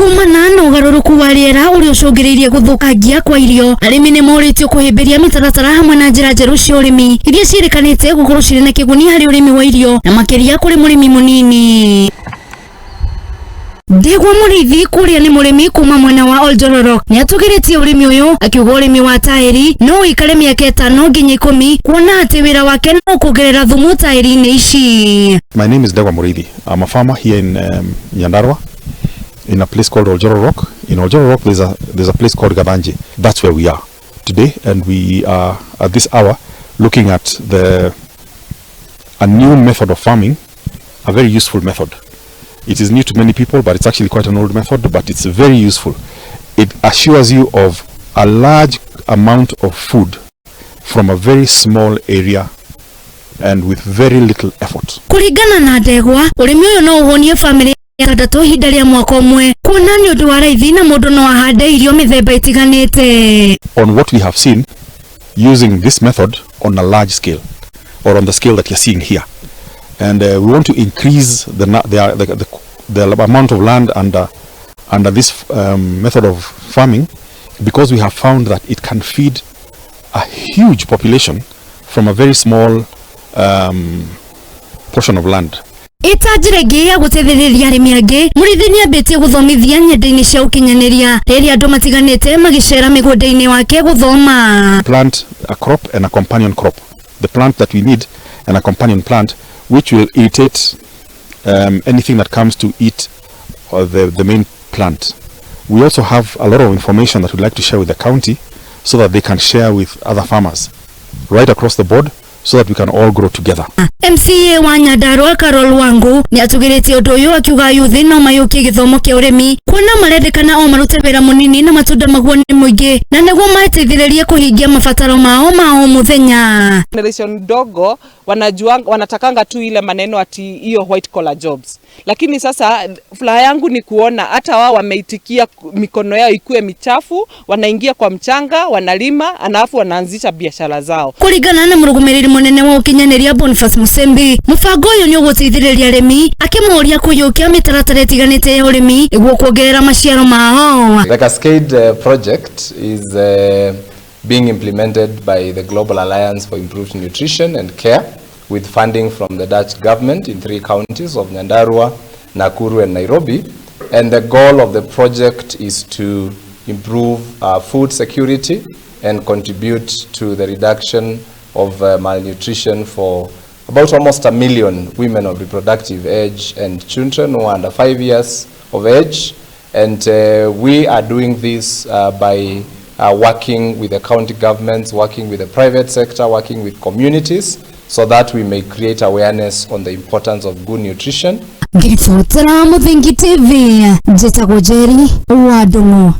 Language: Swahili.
Kuuma na ugaruruku wa riera uri ucungiriirie guthukangia kwa irio, arimi Nimoritio Kuhimbiria Mitaratara hamwe na njira njeru cia urimi iria ciirikanite gukorwo ciri na kiguni hari urimi wa irio na makiria kuri murimi munini. Ndegwa Muriithi kuria ni murimi kuma mwena wa Oljororok niatugiritie urimi uyu akiuga urimi wa Taiirini no ikare miaka 5 nginya 10 kuona ati wira wake no kugerera thumu Taiirini ici. My name is Ndegwa Muriithi. I'm a farmer here in Nyandarua in a place called Oljororok. In Oljororok there's a place called Gabanji. That's where we are today, and we are at this hour looking at a new method of farming, a very useful method. It is new to many people, but it's actually quite an old method, but it's very useful. It assures you of a large amount of food from a very small area and with very little effort. Kuringana na Ndegwa, urimi uyu no uhonie family ya hinda ria mwaka umwe kuona ni undu wa raithi na mundu no ahande irio mithemba itiganite. On what we have seen using this method on a large scale, or on the scale that you're seeing here. And we want to increase the amount of land under this method of farming, because we have found that it can feed a huge population from a very small portion of land. Itajirege ya gutetheriria arimi angi Muriithi niambitie guthomithia nyendaini cia Gukinyaniria riria andu matiganite magicera migundaini wake guthoma. Plant a crop and a companion crop. The plant that we need and a companion plant which will irritate anything that comes to eat the main plant. We also have a lot of information that we'd like to share with the county so that they can share with other farmers right across the board, so that we can all grow together. MCA wa Nyandarua Karol wangu ni atugiritie undu uyu akiuga yuthi no mayukie githomo kia urimi kuona marendekana o marute wira munini na matunda maguo ni muingi na niguo mateithiririe kuhingia mabataro mao muthenya. Generation ndogo wanatakanga tu ile maneno ati hiyo white collar jobs, lakini sasa furaha yangu ni kuona hata wao wameitikia mikono yao ikuwe michafu, wanaingia kwa mchanga, wanalima, alafu wanaanzisha biashara zao. Kuringana na murugumiriri munene wa Gukinyaniria Boniface Musembi, mubango uyu ni uguteithiriria arimi akimuria kuyukia mitaratara itiganite ya urimi niguo kuongerera maciaro mao. The Cascade project is being implemented by the Global Alliance for Improved Nutrition and Care with funding from the Dutch government in 3 counties of Nyandarua, Nakuru and Nairobi. And the goal of the project is to improve food security and contribute to the reduction of malnutrition for about almost 1 million women of reproductive age and children who are under 5 years of age. And we are doing this by working with the county governments, working with the private sector, working with communities, so that we may create awareness on the importance of good nutrition. Ngirifutira Muthingi TV, Njeri wa Ndungu.